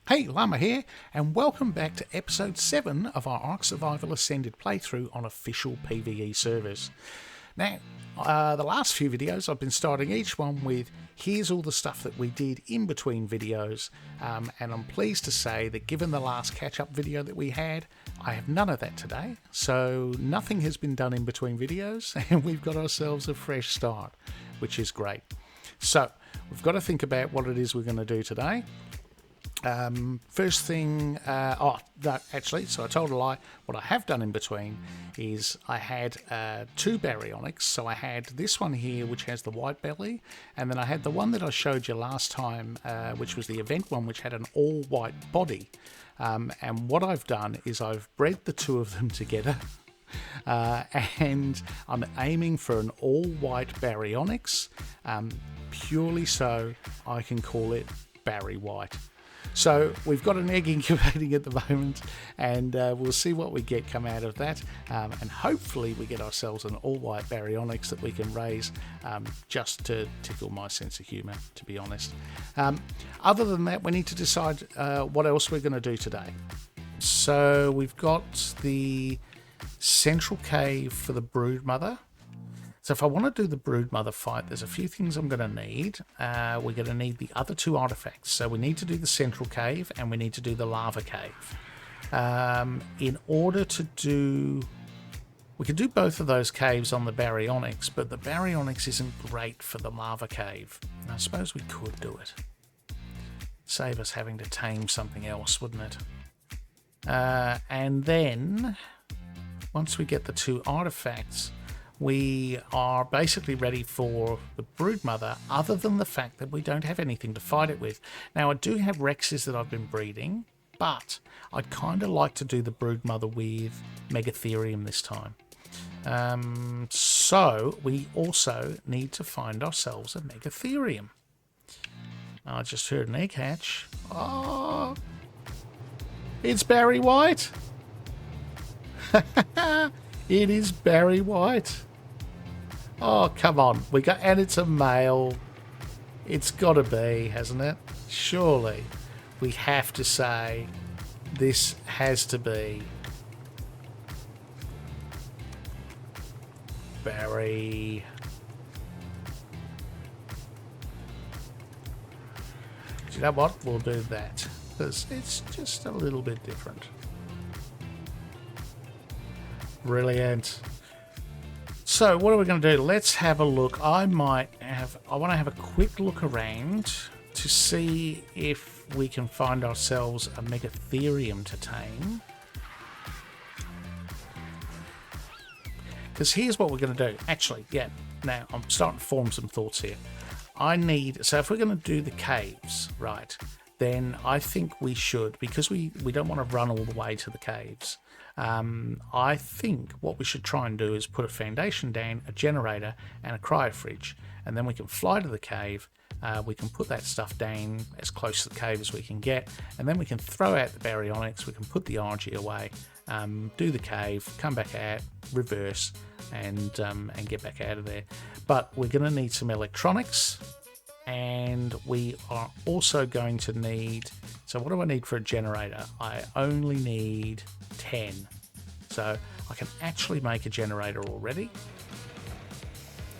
Hey, Llama here, and welcome back to episode 7 of our Ark Survival Ascended playthrough on official PVE servers. Now, the last few videos I've been starting each one with, here's all the stuff that we did in between videos, and I'm pleased to say that given the last catch-up video that we had, I have none of that today, so nothing has been done in between videos, and we've got ourselves a fresh start, which is great. So, we've got to think about what it is we're going to do today. First thing, no, actually, so I told a lie. What I have done in between is I had 2 baryonyx. So I had this one here, which has the white belly, and then I had the one that I showed you last time, which was the event one, which had an all-white body. And what I've done is I've bred the 2 of them together, and I'm aiming for an all-white baryonyx, purely so I can call it Barry White. So we've got an egg incubating at the moment, and we'll see what we get come out of that, and hopefully we get ourselves an all-white baryonyx that we can raise, just to tickle my sense of humour, to be honest. Other than that, we need to decide what else we're going to do today. So we've got the central cave for the Broodmother. So if I want to do the Broodmother fight, there's a few things I'm going to need. We're going to need the other 2 artifacts. So we need to do the central cave and we need to do the lava cave. In order to do... We could do both of those caves on the baryonyx, but the baryonyx isn't great for the lava cave. I suppose we could do it. Save us having to tame something else, wouldn't it? And then, once we get the 2 artifacts, we are basically ready for the Broodmother, other than the fact that we don't have anything to fight it with. Now, I do have Rexes that I've been breeding, but I'd kind of like to do the Broodmother with megatherium this time. So we also need to find ourselves a megatherium. I just heard an egg hatch. Oh, it's Barry White. It is Barry White. Oh, come on. And it's a male. It's got to be, hasn't it? Surely. We have to say this has to be Barry. Do you know what? We'll do that, because it's just a little bit different. Brilliant. So what are we going to do? Let's have a look. I want to have a quick look around to see if we can find ourselves a megatherium to tame. Because here's what we're going to do. Actually, yeah, now I'm starting to form some thoughts here. So if we're going to do the caves, right, then I think we should, because we don't want to run all the way to the caves. I think what we should try and do is put a foundation down, a generator, and a cryo fridge, and then we can fly to the cave. We can put that stuff down as close to the cave as we can get, and then we can throw out the baryonyx. We can put the RG away, do the cave, come back out, reverse, and get back out of there. But we're going to need some electronics, and we are also going to need... So what do I need for a generator? I only need 10. So I can actually make a generator already.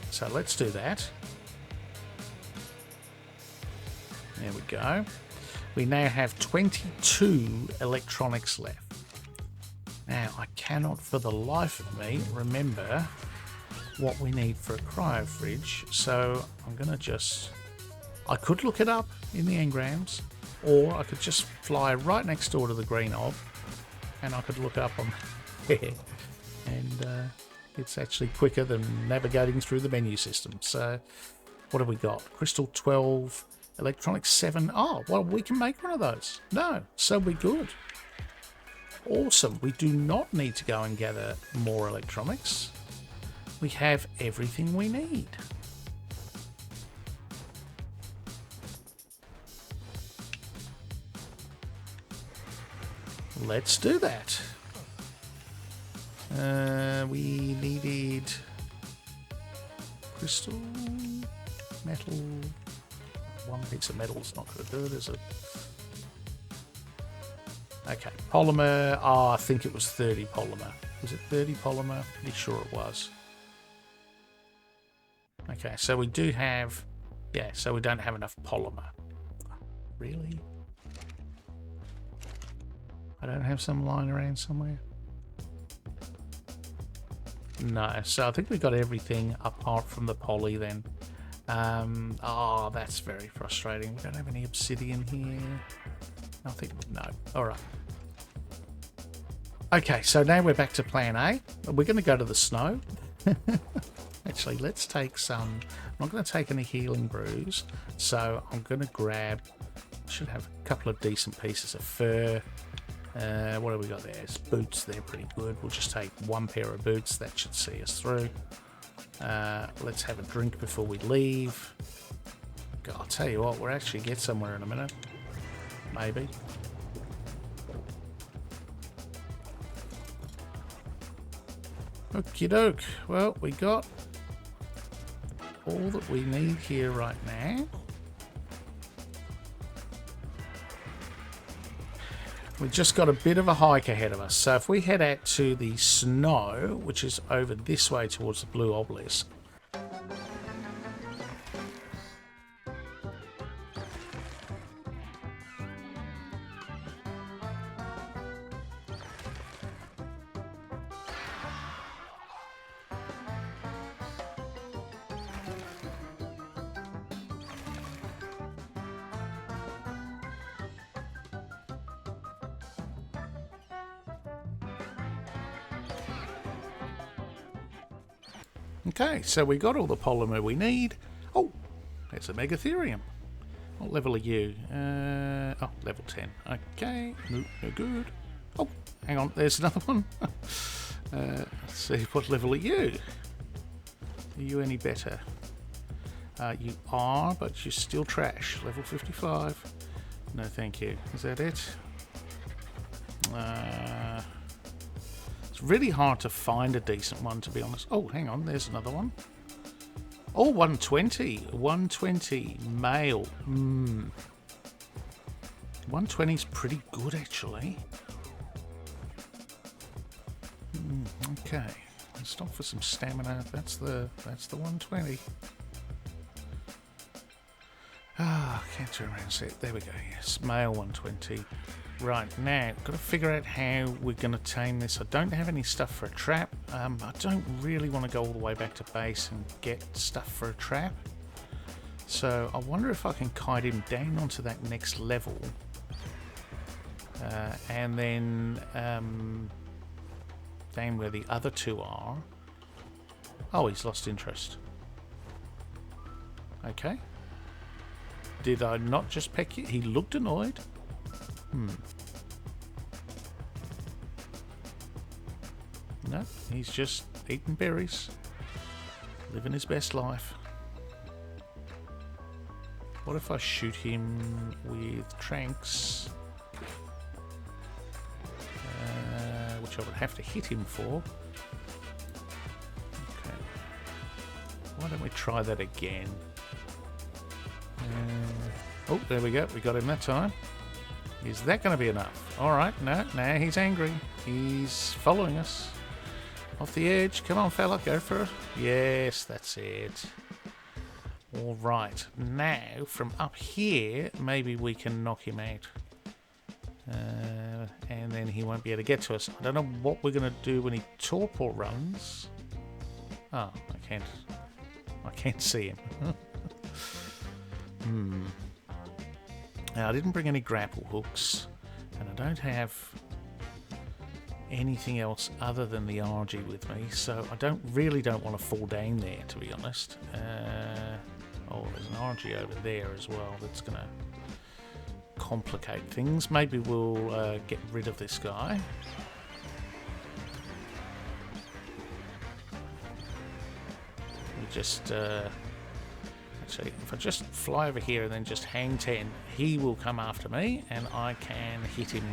So let's do that. There we go. We now have 22 electronics left. Now, I cannot for the life of me remember what we need for a cryo fridge. So I'm going to just... I could look it up in the engrams, or I could just fly right next door to the green ob, and I could look up on there, and it's actually quicker than navigating through the menu system. So what have we got? Crystal 12, electronics 7. Oh, well, we can make one of those. No, so we're good. Awesome. We do not need to go and gather more electronics. We have everything we need. Let's do that. We needed crystal, metal. One piece of metal is not going to do it, is it? Okay, polymer. Oh, I think it was 30 polymer. Was it 30 polymer? Pretty sure it was. Okay, so we do have... Yeah, so we don't have enough polymer. Really? I don't have some lying around somewhere? No, so I think we got everything apart from the poly then. Oh, that's very frustrating. We don't have any obsidian here. Nothing. No. All right. Okay, so now we're back to plan A. We're going to go to the snow. Actually, let's take some... I'm not going to take any healing brews, so I'm going to grab... Should have a couple of decent pieces of fur. What have we got there? It's boots, they're pretty good. We'll just take one pair of boots. That should see us through. Let's have a drink before we leave. God, I'll tell you what, we'll actually get somewhere in a minute. Maybe. Okie doke. Well, we got all that we need here right now. We've just got a bit of a hike ahead of us. So if we head out to the snow, which is over this way towards the blue obelisk. Okay, so we got all the polymer we need. Oh, there's a megatherium. What level are you? Oh, level 10. Okay, no good. Oh, hang on, there's another one. Let's see, what level are you? Are you any better? You are, but you're still trash. Level 55. No, thank you. Is that it? It's really hard to find a decent one, to be honest. Oh, hang on, there's another one. Oh, 120. 120 male. 120 is pretty good, actually. Okay, let's stop for some stamina. That's the 120. Ah, can't turn around and see it. There we go. Yes, male 120. Right, now, got to figure out how we're going to tame this. I don't have any stuff for a trap. I don't really want to go all the way back to base and get stuff for a trap. So I wonder if I can kite him down onto that next level. And then down where the other two are. Oh, he's lost interest. Okay. Did I not just peck you? He looked annoyed. No, he's just eating berries, living his best life. What if I shoot him with tranks? Which I would have to hit him for. Okay. Why don't we try that again? Oh, there we go. We got him that time. Is that going to be enough? Alright, no, now he's angry. He's following us. Off the edge. Come on, fella, go for it. Yes, that's it. Alright, now from up here, maybe we can knock him out. And then he won't be able to get to us. I don't know what we're going to do when he torpor runs. Oh, I can't see him. Now, I didn't bring any grapple hooks, and I don't have anything else other than the RG with me, so I really don't want to fall down there, to be honest. Oh, there's an RG over there as well that's going to complicate things. Maybe we'll get rid of this guy. We just... Actually, if I just fly over here and then just hang 10, he will come after me and I can hit him.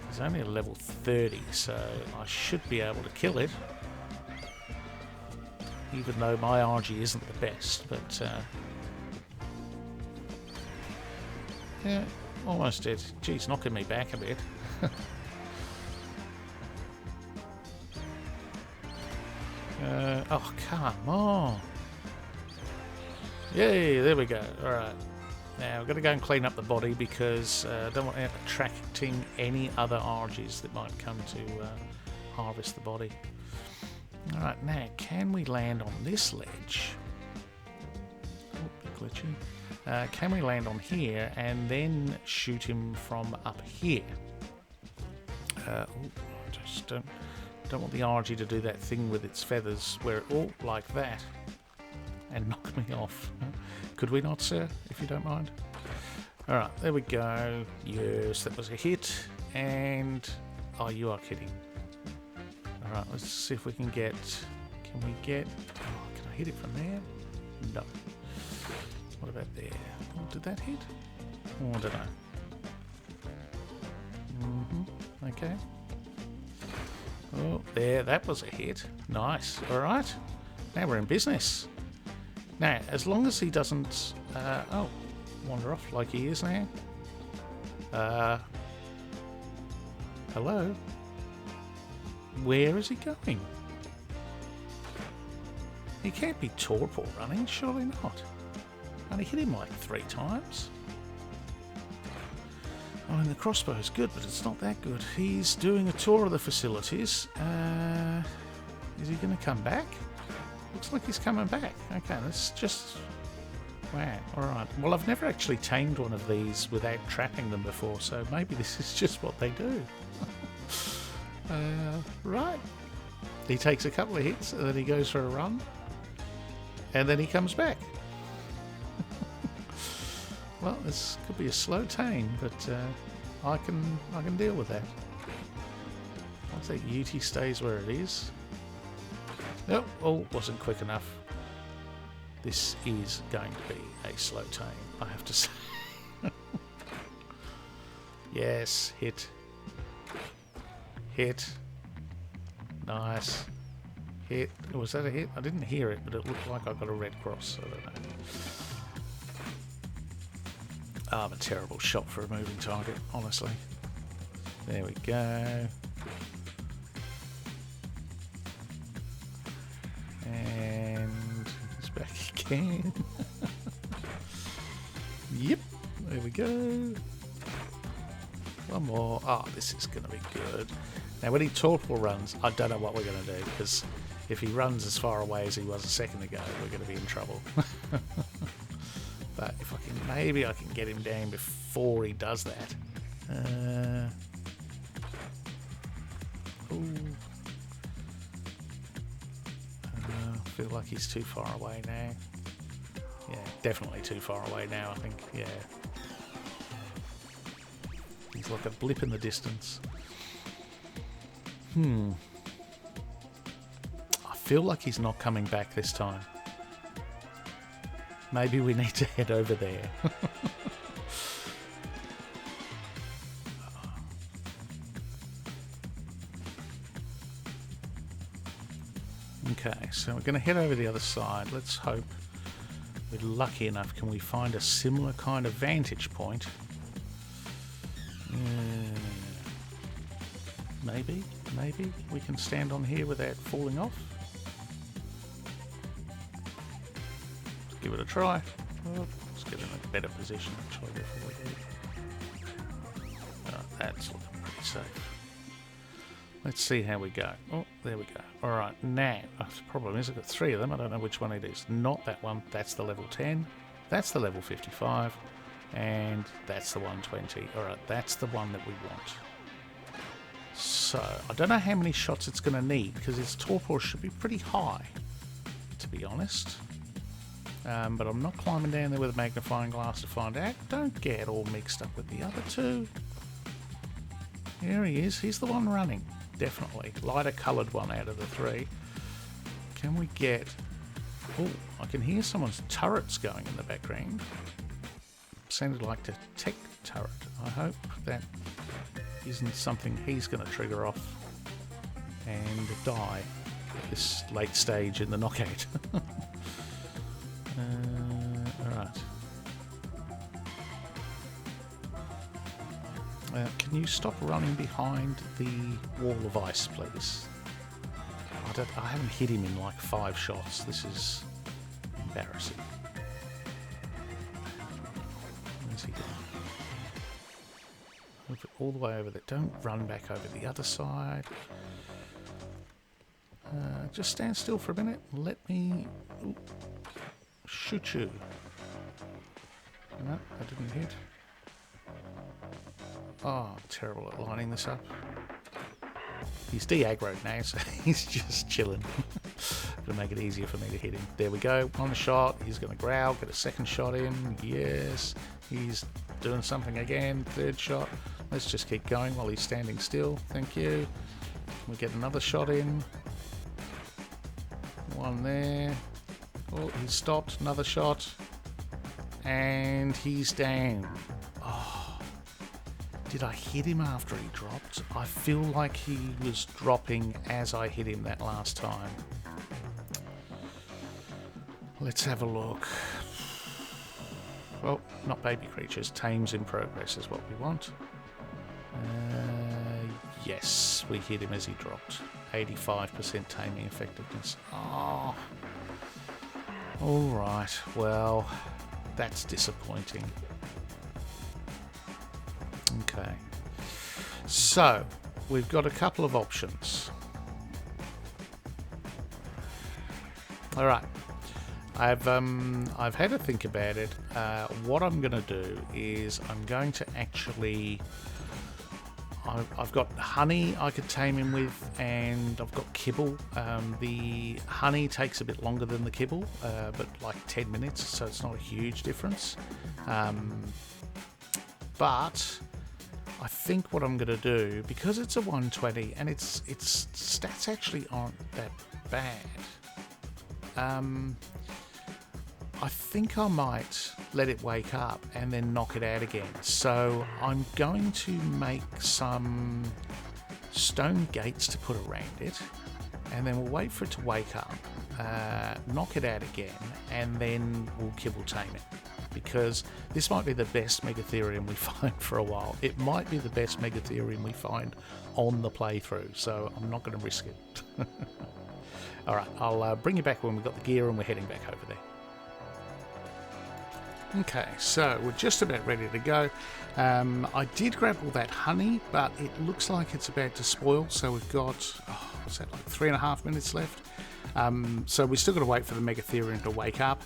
He's only a level 30, so I should be able to kill it. Even though my RG isn't the best, but yeah, almost dead. Geez, knocking me back a bit. Oh, come on. Yay, there we go. Alright. Now, we're going to go and clean up the body because I don't want it attracting any other RGs that might come to harvest the body. Alright, now, can we land on this ledge? Oh, glitchy. Can we land on here and then shoot him from up here? I just don't want the RG to do that thing with its feathers where it, oh, like that, and knock me off. Could we not, sir, if you don't mind? Alright, there we go. Yes, that was a hit. And, oh, you are kidding. Alright, let's see if we can get, oh, can I hit it from there? No. What about there? Oh, did that hit? Oh, I don't know. Okay. Oh, there, that was a hit. Nice. Alright. Now we're in business. Now, as long as he doesn't, wander off like he is now. Hello? Where is he going? He can't be torpor running, surely not. Only hit him like 3 times. I mean, the crossbow's good, but it's not that good. He's doing a tour of the facilities. Is he going to come back? Looks like he's coming back. Okay, that's just... Wow, alright. Well, I've never actually tamed one of these without trapping them before, so maybe this is just what they do. Right. He takes a couple of hits, and then he goes for a run, and then he comes back. Well, this could be a slow tame, but I can deal with that. Once that Uti stays where it is. Nope, oh, wasn't quick enough. This is going to be a slow tame, I have to say. Yes, hit. Hit. Nice. Hit. Was that a hit? I didn't hear it, but it looked like I got a red cross. I don't know. I'm a terrible shot for a moving target, honestly. There we go. And he's back again. Yep, there we go. One more. Oh, this is going to be good. Now, when he torpor runs, I don't know what we're going to do, because if he runs as far away as he was a second ago, we're going to be in trouble. But if I can, maybe I can get him down before he does that. I feel like he's too far away now. Yeah, definitely too far away now, I think. Yeah. He's like a blip in the distance. I feel like he's not coming back this time. Maybe we need to head over there. Okay, so we're going to head over the other side. Let's hope we're lucky enough. Can we find a similar kind of vantage point? Maybe we can stand on here without falling off. Let's give it a try. Let's get in a better position actually before we do. That's looking pretty safe. Let's see how we go. Oh, there we go. Alright, now, the problem is I've got 3 of them. I don't know which one it is. Not that one. That's the level 10. That's the level 55. And that's the 120. Alright, that's the one that we want. So, I don't know how many shots it's going to need, because its torpor should be pretty high, to be honest. But I'm not climbing down there with a magnifying glass to find out. Don't get all mixed up with the other 2. Here he is. He's the one running. Definitely. Lighter coloured one out of the 3. Can we get... Oh, I can hear someone's turrets going in the background. Sounded like the tech turret. I hope that isn't something he's going to trigger off and die at this late stage in the knockout. Alright. Can you stop running behind the wall of ice, please? I haven't hit him in like 5 shots. This is embarrassing. Where's he going? Move it all the way over there. Don't run back over the other side. Just stand still for a minute. Let me shoot you. No, I didn't hit. Oh, I'm terrible at lining this up. He's de-aggroed now, so he's just chilling. Gonna make it easier for me to hit him. There we go. 1 shot. He's gonna growl. Get a 2nd shot in. Yes. He's doing something again. 3rd shot. Let's just keep going while he's standing still. Thank you. We get another shot in. 1 there. Oh, he stopped. Another shot. And he's down. Oh, did I hit him after he dropped? I feel like he was dropping as I hit him that last time. Let's have a look. Well, not baby creatures. Tames in progress is what we want. Yes, we hit him as he dropped. 85% taming effectiveness. Oh. Alright, well, that's disappointing. Okay. So, we've got a couple of options. Alright. I've had a think about it. What I'm going to do is I'm going to actually... I've got honey I could tame him with, and I've got kibble. The honey takes a bit longer than the kibble, but like 10 minutes, so it's not a huge difference. But I think what I'm going to do, because it's a 120 and its stats actually aren't that bad, I think I might let it wake up and then knock it out again. So I'm going to make some stone gates to put around it, and then we'll wait for it to wake up, knock it out again, and then we'll kibble tame it. Because this might be the best megatherium we find for a while. It might be the best megatherium we find on the playthrough, so I'm not going to risk it. Alright, I'll bring you back when we've got the gear and we're heading back over there. Okay, so we're just about ready to go. I did grab all that honey, but it looks like it's about to spoil, so we've got, what's that, like 3.5 minutes left. So we're still got to wait for the megatherium to wake up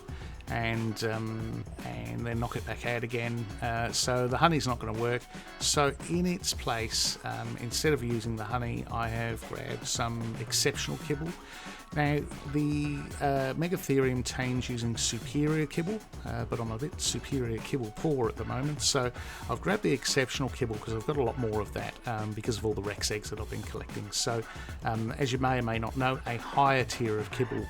and then knock it back out again. So the honey's not going to work. So in its place, instead of using the honey, I have grabbed some exceptional kibble. Now, the megatherium tames using superior kibble, but I'm a bit superior kibble poor at the moment, so I've grabbed the exceptional kibble because I've got a lot more of that because of all the Rex eggs that I've been collecting. So, as you may or may not know, a higher tier of kibble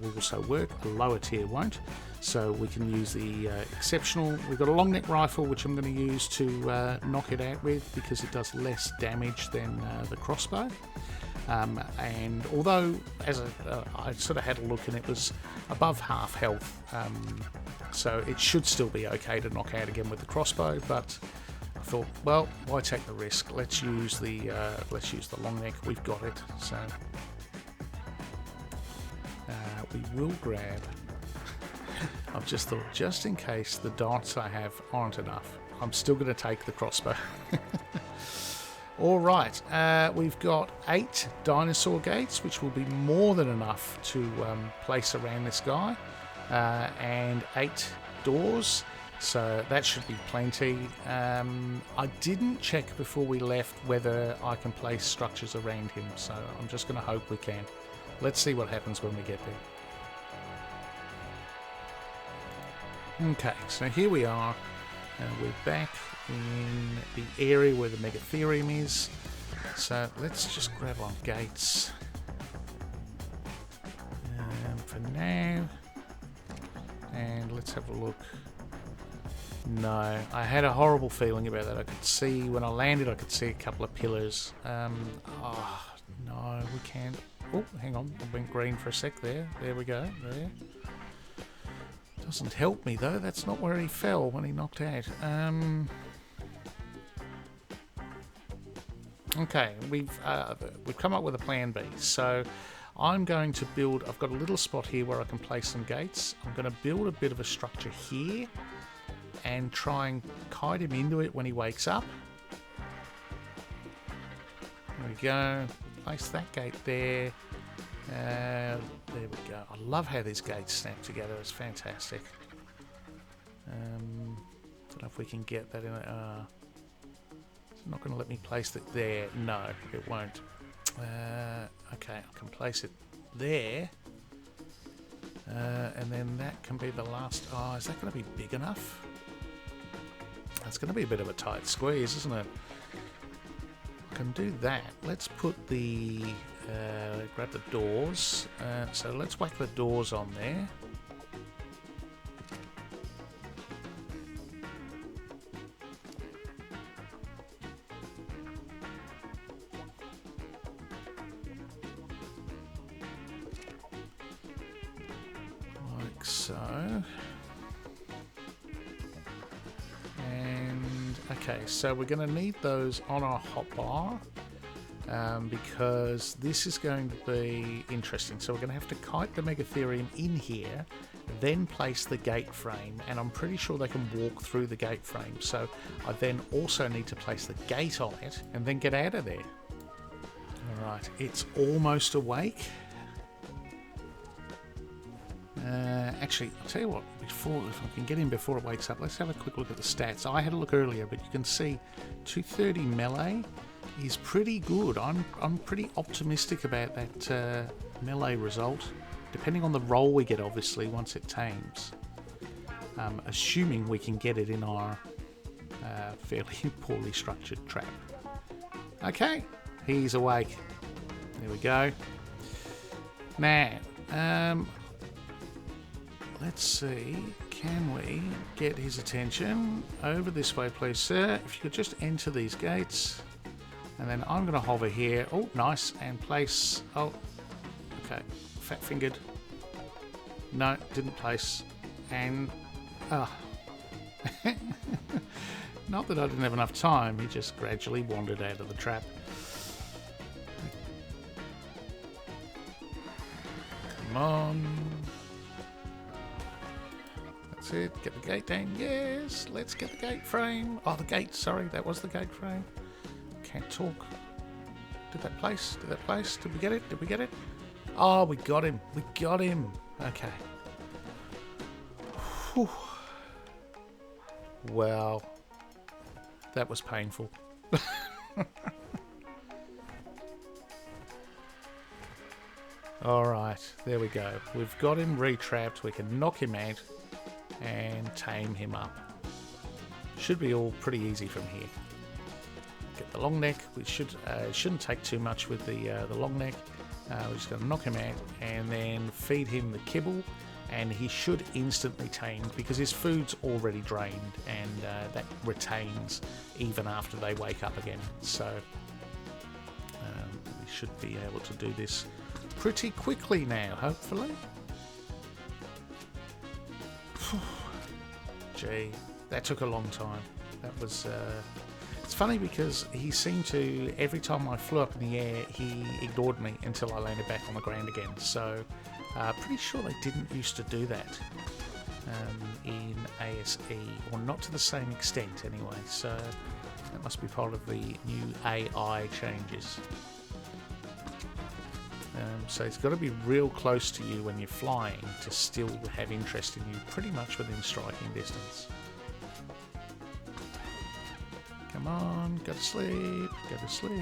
will also work, a lower tier won't. So we can use the exceptional. We've got a long neck rifle, which I'm going to use to knock it out with because it does less damage than the crossbow. And although I sort of had a look and it was above half health, so it should still be okay to knock out again with the crossbow, but I thought, well, why take the risk? Let's use the long neck. We've got it. So we will grab. I've just thought, just in case the darts I have aren't enough, I'm still going to take the crossbow. Alright, we've got 8 dinosaur gates, which will be more than enough to place around this guy, and 8 doors, so that should be plenty. I didn't check before we left whether I can place structures around him, so I'm just going to hope we can. Let's see what happens when we get there. Okay, so here we are, we're back in the area where the megatherium is, so let's just grab our gates for now, and let's have a look. No, I had a horrible feeling about that. I could see, when I landed, I could see a couple of pillars. Oh, no, we can't. Oh, hang on, I went green for a sec there. There we go, there. Doesn't help me though, that's not where he fell when he knocked out. Okay, we've come up with a plan B. So I'm going to build. I've got a little spot here where I can place some gates. I'm going to build a bit of a structure here and try and kite him into it when he wakes up. There we go. Place that gate there. There we go. I love how these gates snap together. It's fantastic. Don't know if we can get that in. It's not going to let me place it there. No, it won't. Okay, I can place it there. And then that can be the last. Oh, is that going to be big enough? That's going to be a bit of a tight squeeze, isn't it? I can do that. Let's put the... grab the doors. So let's whack the doors on there. Like so. And okay, so we're going to need those on our hotbar. Because this is going to be interesting. So we're going to have to kite the megatherium in here, then place the gate frame, and I'm pretty sure they can walk through the gate frame. So I then also need to place the gate on it and then get out of there. Alright, it's almost awake. Actually, I'll tell you what, if I can get in before it wakes up, let's have a quick look at the stats. I had a look earlier, but you can see 230 melee is pretty good. I'm pretty optimistic about that melee result, depending on the roll we get, obviously, once it tames. Assuming we can get it in our fairly poorly structured trap. Okay, he's awake. There we go. Now, let's see, can we get his attention? Over this way, please, sir. If you could just enter these gates. And then I'm going to hover here. Oh, nice. And place... Oh, okay. Fat-fingered. No, didn't place. And... Not that I didn't have enough time. He just gradually wandered out of the trap. Come on. That's it. Get the gate down. Yes. Let's get the gate frame. Oh, the gate. Sorry, that was the gate frame. Can't talk. Did that place? Did that place? Did we get it? Did we get it? Oh, we got him. We got him. Okay. Whew. Well, that was painful. Alright, there we go. We've got him retrapped. We can knock him out and tame him up. Should be all pretty easy from here. Get the long neck. We shouldn't take too much with the long neck. We're just going to knock him out and then feed him the kibble, and he should instantly tame because his food's already drained, and that retains even after they wake up again. So we should be able to do this pretty quickly now, hopefully. Gee, that took a long time. That was... It's funny because he seemed to, every time I flew up in the air, he ignored me until I landed back on the ground again. So, pretty sure they didn't used to do that in ASE, or not to the same extent anyway. So, that must be part of the new AI changes. So it's got to be real close to you when you're flying to still have interest in you, pretty much within striking distance. Come on, go to sleep, go to sleep.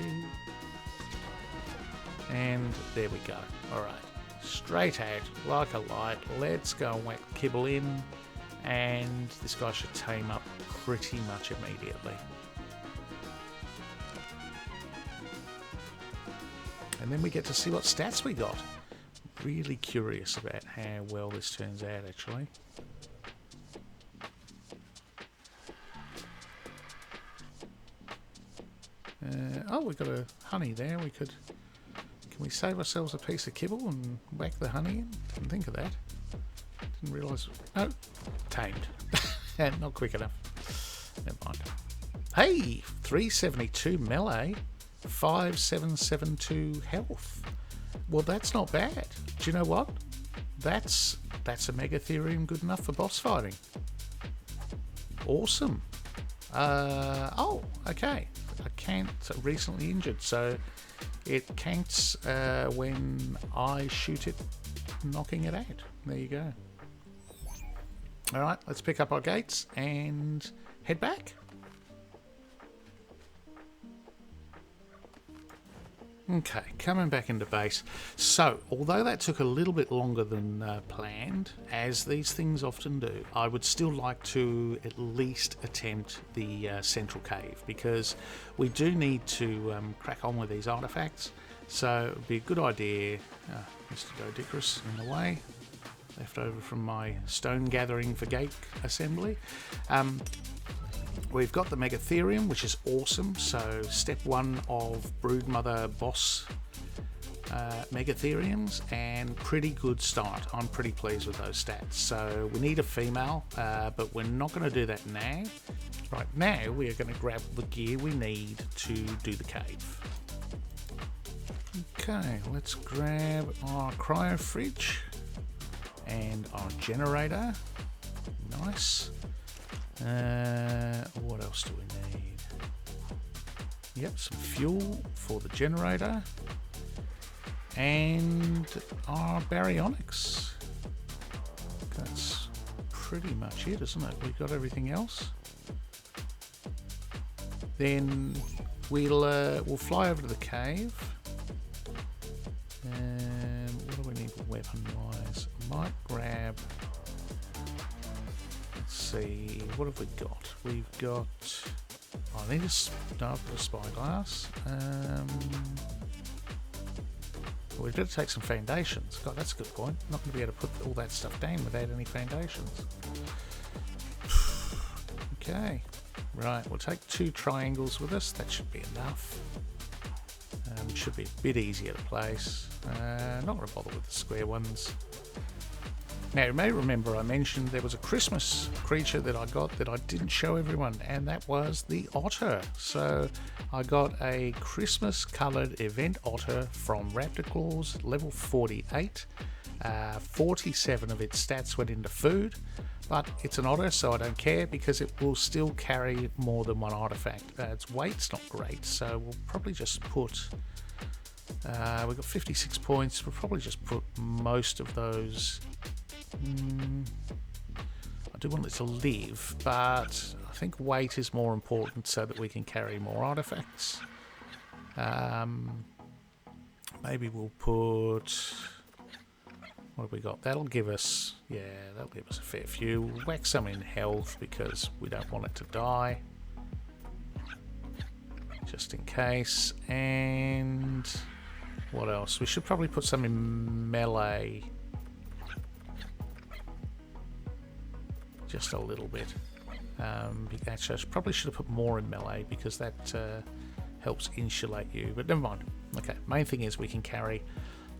And there we go. Alright, straight out, like a light. Let's go and whack kibble in, and this guy should tame up pretty much immediately. And then we get to see what stats we got. Really curious about how well this turns out, actually. Oh, we've got a honey there. We could... Can we save ourselves a piece of kibble and whack the honey in? Didn't think of that. Didn't realise... No, tamed. Not quick enough. Never mind. Hey, 372 melee. 5772 health. Well, that's not bad. Do you know what? That's a megatherium good enough for boss fighting. Awesome. Oh, okay. I can't recently injured, so it can'ts when I shoot it, knocking it out. There you go. All right, let's pick up our gates and head back. Okay, coming back into base. So, although that took a little bit longer than planned, as these things often do, I would still like to at least attempt the central cave, because we do need to crack on with these artifacts. So, it would be a good idea. Mr. Dodicrus in the way, left over from my stone gathering for gate assembly. We've got the megatherium, which is awesome. So step 1 of Broodmother boss megatheriums, and pretty good start. I'm pretty pleased with those stats. So we need a female, but we're not going to do that now. Right now we are going to grab the gear we need to do the cave. Okay, let's grab our cryo fridge and our generator. Nice. What else do we need? Yep, some fuel for the generator and our baryonics. That's pretty much it, isn't it? We've got everything else. Then we'll fly over to the cave. What do we need weapon-wise? I might grab. See, what have we got? We've got. I need to start with a spyglass. We've got to take some foundations. God, that's a good point. Not going to be able to put all that stuff down without any foundations. Okay, right. We'll take 2 triangles with us. That should be enough. It should be a bit easier to place. Not going to bother with the square ones. Now, you may remember I mentioned there was a Christmas creature that I got that I didn't show everyone, and that was the otter. So I got a Christmas coloured event otter from Raptor Claws, level 48. 47 of its stats went into food, but it's an otter, so I don't care because it will still carry more than one artifact. Its weight's not great, so we'll probably just put... we've got 56 points. We'll probably just put most of those... I do want it to live, but I think weight is more important so that we can carry more artifacts. Maybe we'll put... What have we got? That'll give us... Yeah, that'll give us a fair few. We'll whack some in health because we don't want it to die. Just in case. And... what else? We should probably put some in melee. Just a little bit. Actually, I probably should have put more in melee because that helps insulate you, but never mind. Okay, main thing is we can carry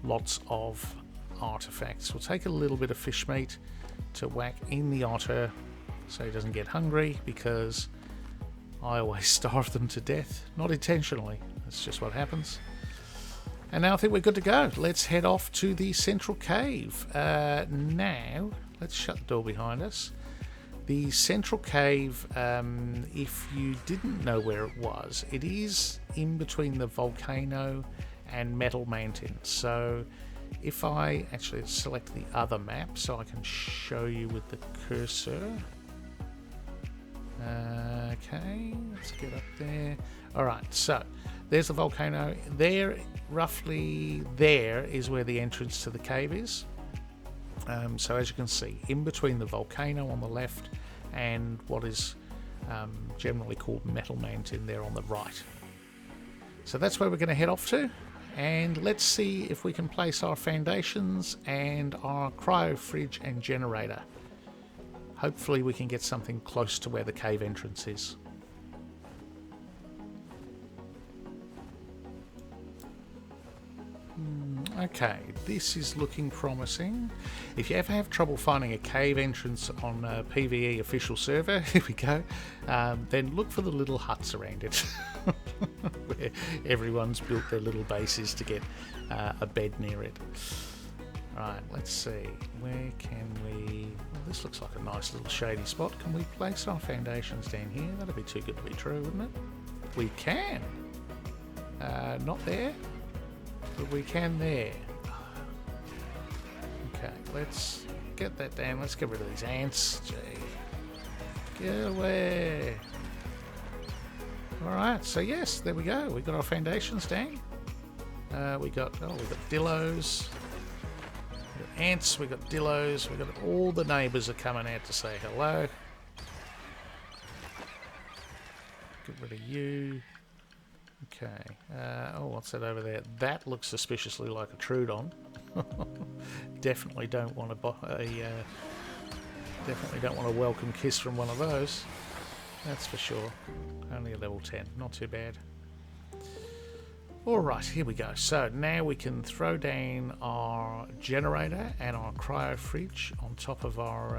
lots of artifacts. We'll take a little bit of fish meat to whack in the otter so he doesn't get hungry, because I always starve them to death. Not intentionally, that's just what happens. And now I think we're good to go. Let's head off to the central cave. Now, let's shut the door behind us. The central cave, if you didn't know where it was, it is in between the volcano and Metal Mountain. So if I actually select the other map so I can show you with the cursor. Okay, let's get up there. Alright, so there's the volcano. There, roughly there, is where the entrance to the cave is. So as you can see, in between the volcano on the left and what is generally called Metal Mountain there on the right. So that's where we're going to head off to, and let's see if we can place our foundations and our cryo fridge and generator. Hopefully we can get something close to where the cave entrance is. Okay, this is looking promising. If you ever have trouble finding a cave entrance on a PVE official server, here we go, then look for the little huts around it, where everyone's built their little bases to get a bed near it. Right, let's see, where can we... Well, this looks like a nice little shady spot. Can we place our foundations down here? That'd be too good to be true, wouldn't it? We can! Not there. But we can there. Okay, let's get that down. Let's get rid of these ants. Gee. Get away. Alright, so yes, there we go. We got our foundations down. We got dillos. We got ants, we got dillos, we got all the neighbours are coming out to say hello. Get rid of you. Okay. Oh, what's that over there? That looks suspiciously like a Trudon. Definitely don't want a welcome kiss from one of those. That's for sure. Only a level 10. Not too bad. Alright, here we go. So now we can throw down our generator and our cryo fridge on top of our...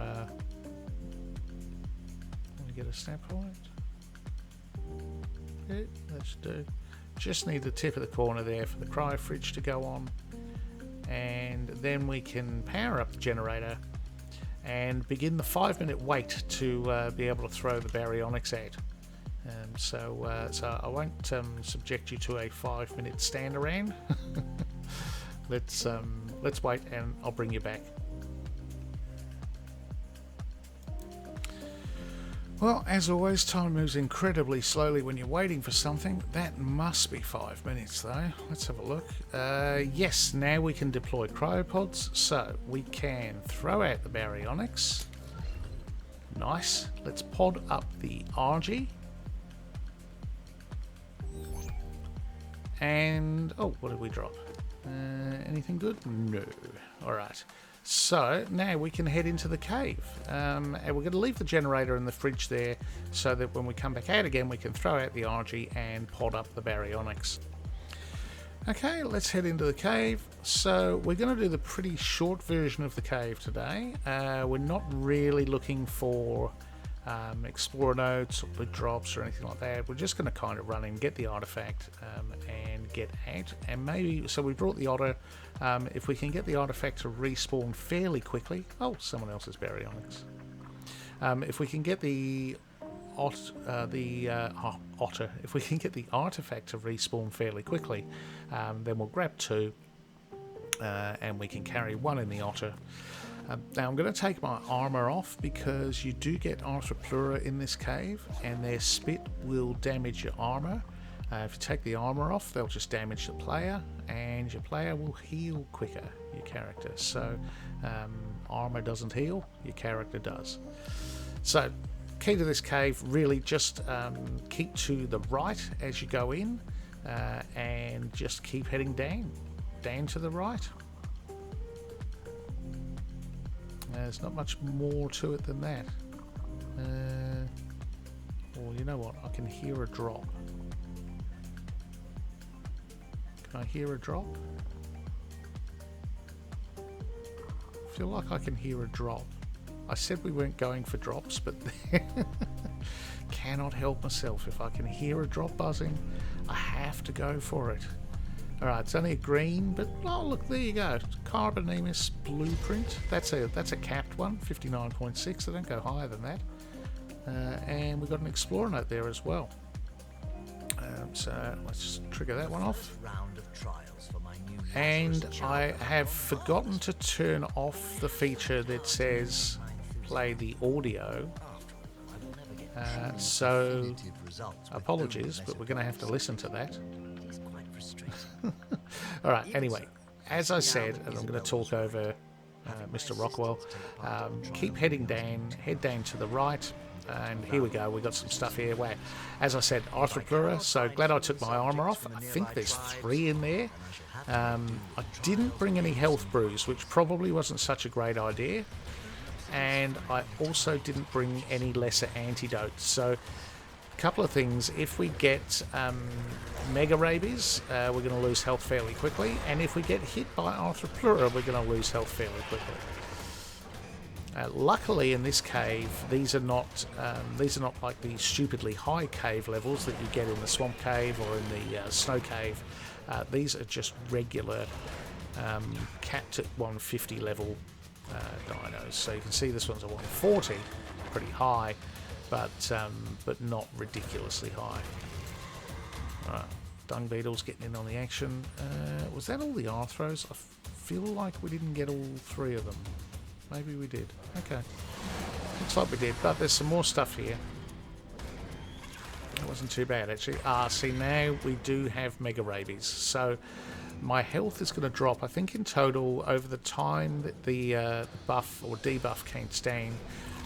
Let me get a snap point. Okay, that should do. Just need the tip of the corner there for the cryo fridge to go on, and then we can power up the generator and begin the 5-minute wait to be able to throw the baryonyx out. So I won't subject you to a 5-minute stand around. Let's wait, and I'll bring you back. Well, as always, time moves incredibly slowly when you're waiting for something. That must be 5 minutes, though. Let's have a look. Yes, now we can deploy cryopods, so we can throw out the baryonyx. Nice. Let's pod up the RG. And, oh, what did we drop? Anything good? No. Alright. So now we can head into the cave, and we're going to leave the generator in the fridge there so that when we come back out again we can throw out the RG and pod up the baryonyx. Okay, let's head into the cave. So we're going to do the pretty short version of the cave today. We're not really looking for explorer notes or blood drops or anything like that. We're just going to kind of run in, get the artifact, and get out. And maybe, so we brought the otter. If we can get the artifact to respawn fairly quickly. Oh, someone else's baryonyx. If we can get the otter, if we can get the artifact to respawn fairly quickly, then we'll grab 2, and we can carry 1 in the otter. Now I'm going to take my armour off because you do get Arthropleura in this cave, and their spit will damage your armour. If you take the armour off, they'll just damage the player, and your player will heal quicker, your character. So armour doesn't heal, your character does. So key to this cave, really just keep to the right as you go in, and just keep heading down to the right. There's not much more to it than that. Well, you know what? I can hear a drop. Can I hear a drop? I feel like I can hear a drop. I said we weren't going for drops, but cannot help myself. If I can hear a drop buzzing, I have to go for it. Alright, it's only a green, but oh look, there you go. Carbonemus blueprint. That's a capped one, 59.6. They don't go higher than that. And we've got an explorer note there as well. So let's trigger that one off. And I have forgotten to turn off the feature that says play the audio. So apologies, but we're going to have to listen to that. Alright, anyway, as I said, and I'm going to talk over Mr. Rockwell, keep heading down, head down to the right, and here we go, we got some stuff here where, as I said, Arthropleura, so glad I took my armour off. I think there's 3 in there. I didn't bring any health brews, which probably wasn't such a great idea, and I also didn't bring any lesser antidotes, so couple of things. If we get mega rabies, we're going to lose health fairly quickly, and if we get hit by arthropleura, we're going to lose health fairly quickly. Luckily, in this cave, these are not like the stupidly high cave levels that you get in the swamp cave or in the snow cave. These are just regular capped at 150 level dinos. So you can see this one's a 140, pretty high, but not ridiculously high. Right, dung beetles getting in on the action. Was that all the arthros? I feel like we didn't get all 3 of them. Maybe we did. Okay. Looks like we did, but there's some more stuff here. It wasn't too bad, actually. See, now we do have mega rabies. So my health is going to drop, I think, in total, over the time that the buff or debuff counts down.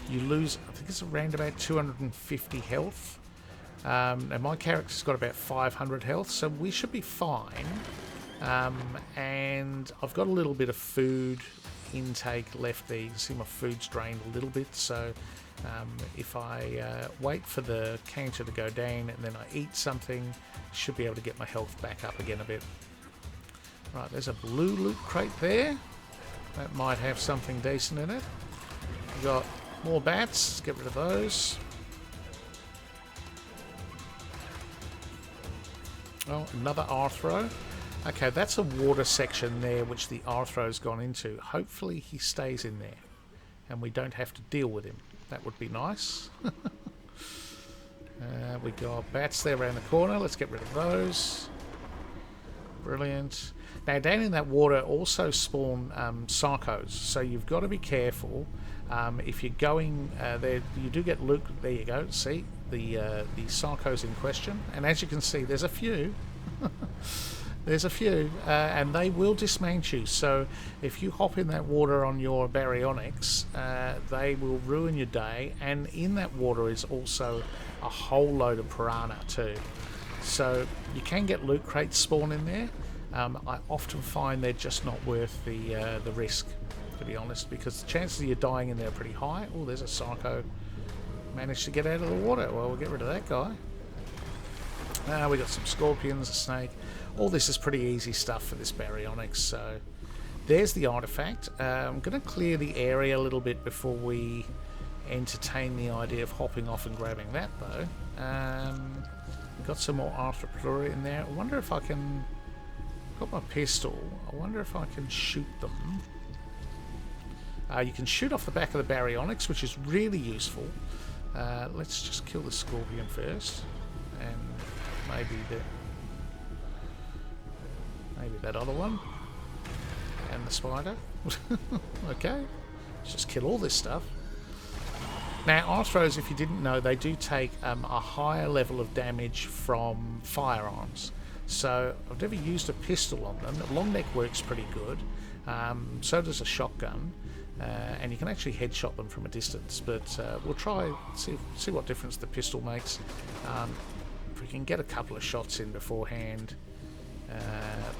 You lose, I think it's around about 250 health. And my character's got about 500 health, so we should be fine. And I've got a little bit of food intake left there. You can see my food's drained a little bit, so if I wait for the counter to go down and then I eat something, should be able to get my health back up again a bit. Right, there's a blue loot crate there. That might have something decent in it. We've got more bats. Let's get rid of those. Oh, another arthro. Okay, that's a water section there which the arthro's gone into. Hopefully he stays in there and we don't have to deal with him. That would be nice. We got bats there around the corner. Let's get rid of those. Brilliant. Now down in that water also spawn sarcos, so you've got to be careful. If you're going there, you do get loot. There you go. See the sarcos in question, and as you can see, there's a few. There's a few, and they will dismount you. So if you hop in that water on your baryonyx, they will ruin your day. And in that water is also a whole load of piranha too. So you can get loot crates spawn in there. I often find they're just not worth the risk, to be honest, because the chances of you dying in there are pretty high. Oh, there's a sarco. Managed to get out of the water. Well, we'll get rid of that guy. We got some scorpions, a snake. All this is pretty easy stuff for this baryonyx. So there's the artifact. I'm going to clear the area a little bit before we entertain the idea of hopping off and grabbing that, though. We've got some more arthropleura in there. I wonder if I can... Got my pistol. I wonder if I can shoot them. You can shoot off the back of the baryonyx, which is really useful. Let's just kill the scorpion first, and maybe that other one, and the spider. Okay, let's just kill all this stuff. Now, arthros, if you didn't know, they do take a higher level of damage from firearms. So I've never used a pistol on them. A long neck works pretty good. So does a shotgun, and you can actually headshot them from a distance. But we'll try see what difference the pistol makes. If we can get a couple of shots in beforehand,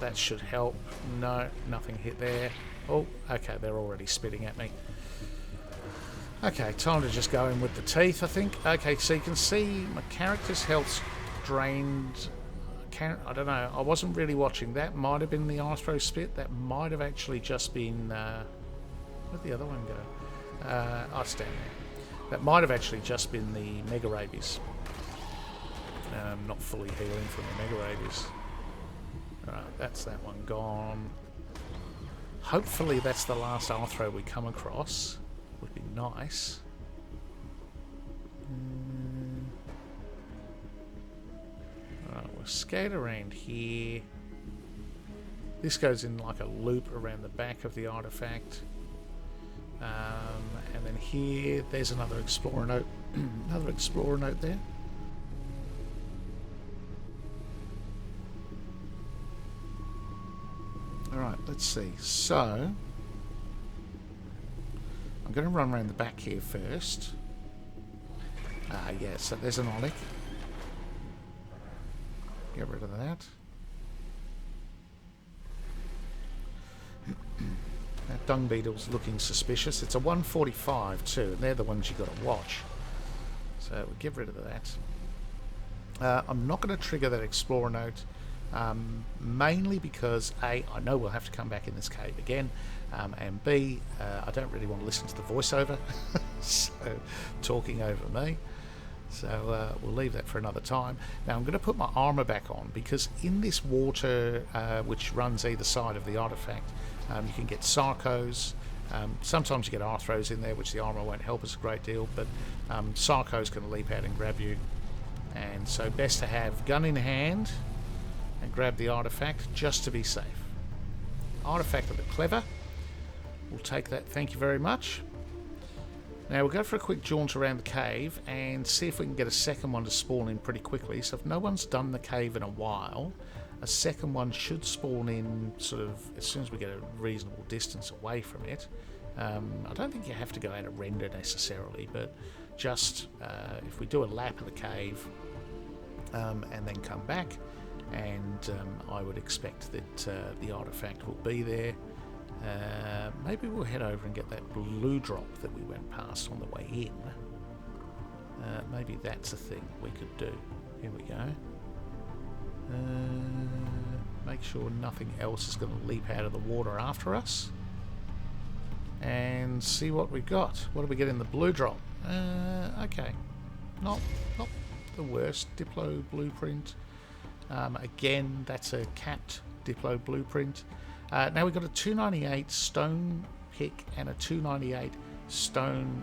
that should help. No, nothing hit there. Oh, okay, they're already spitting at me. Okay, time to just go in with the teeth, I think. Okay, so you can see my character's health's drained. I don't know, I wasn't really watching. That might have been the arthro spit. That might have actually just been... where'd the other one go? I'll stand there. That might have actually just been the mega rabies. Not fully healing from the mega rabies. Alright, that's that one gone. Hopefully that's the last arthro we come across. Would be nice. We'll skate around here. This goes in like a loop around the back of the artifact. And then here, there's another explorer note. Another explorer note there. Alright, let's see. So, I'm going to run around the back here first. Yeah, so there's an olic. Get rid of that. That dung beetle's looking suspicious. It's a 145 too, and they're the ones you got to watch. So we'll get rid of that. I'm not going to trigger that explorer note, mainly because A, I know we'll have to come back in this cave again, and B, I don't really want to listen to the voiceover, so talking over me. So we'll leave that for another time. Now I'm going to put my armor back on, because in this water, which runs either side of the artifact, you can get Sarcos. Sometimes you get Arthros in there, which the armor won't help us a great deal, but Sarcos can leap out and grab you. And so best to have gun in hand and grab the artifact just to be safe. Artifact of the Clever. We'll take that, thank you very much. Now we'll go for a quick jaunt around the cave and see if we can get a second one to spawn in pretty quickly. So if no one's done the cave in a while, a second one should spawn in sort of as soon as we get a reasonable distance away from it. I don't think you have to go out of render necessarily, but just if we do a lap of the cave and then come back, and I would expect that the artifact will be there. Maybe we'll head over and get that blue drop that we went past on the way in. Maybe that's a thing we could do. Here we go. Make sure nothing else is going to leap out of the water after us. And see what we got. What do we get in the blue drop? Okay. Not the worst. Diplo blueprint. Again, that's a capped Diplo blueprint. Now we've got a 298 stone pick and a 298 stone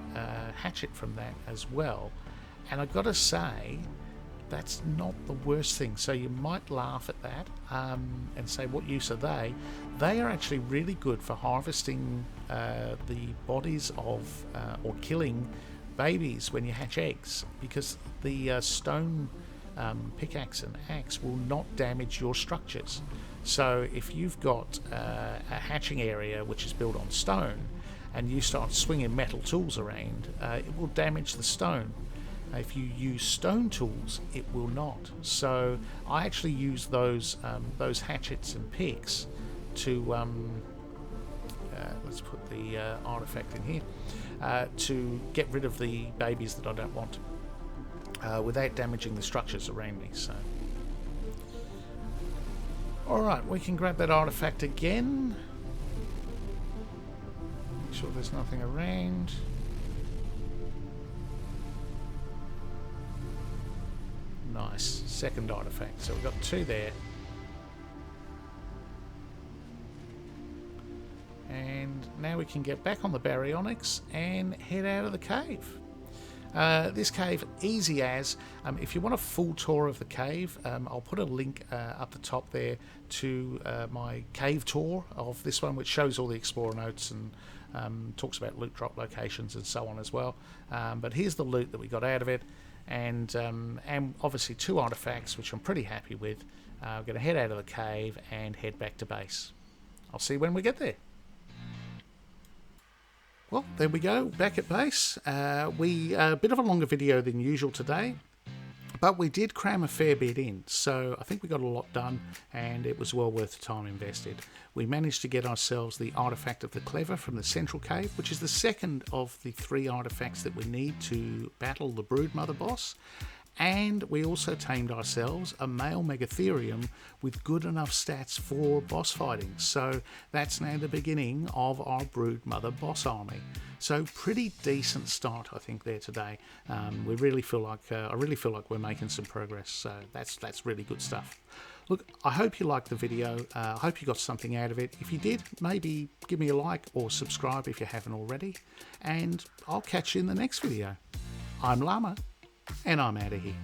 hatchet from that as well. And I've got to say, that's not the worst thing. So you might laugh at that and say, what use are they? They are actually really good for harvesting the bodies of or killing babies when you hatch eggs, because the stone pickaxe and axe will not damage your structures. So if you've got a hatching area which is built on stone and you start swinging metal tools around, it will damage the stone. If you use stone tools, it will not. So I actually use those hatchets and picks to let's put the artifact in here to get rid of the babies that I don't want without damaging the structures around me. So alright, we can grab that artifact again. Make sure there's nothing around. Nice, second artifact. So we've got two there. And now we can get back on the baryonyx and head out of the cave. This cave, easy as. If you want a full tour of the cave, I'll put a link up the top there to my cave tour of this one, which shows all the explorer notes and talks about loot drop locations and so on as well. But here's the loot that we got out of it, and obviously two artifacts, which I'm pretty happy with. I'm going to head out of the cave and head back to base. I'll see you when we get there. Well, there we go, back at base. A bit of a longer video than usual today, but we did cram a fair bit in, so I think we got a lot done, and it was well worth the time invested. We managed to get ourselves the Artifact of the Clever from the Central Cave, which is the second of the 3 artifacts that we need to battle the Broodmother boss. And we also tamed ourselves a male megatherium with good enough stats for boss fighting. So that's now the beginning of our Broodmother boss army. So pretty decent start, I think, there today. We really feel like I really feel like we're making some progress. So that's really good stuff. Look, I hope you liked the video. I hope you got something out of it. If you did, maybe give me a like or subscribe if you haven't already. And I'll catch you in the next video. I'm Llama, and I'm out of here.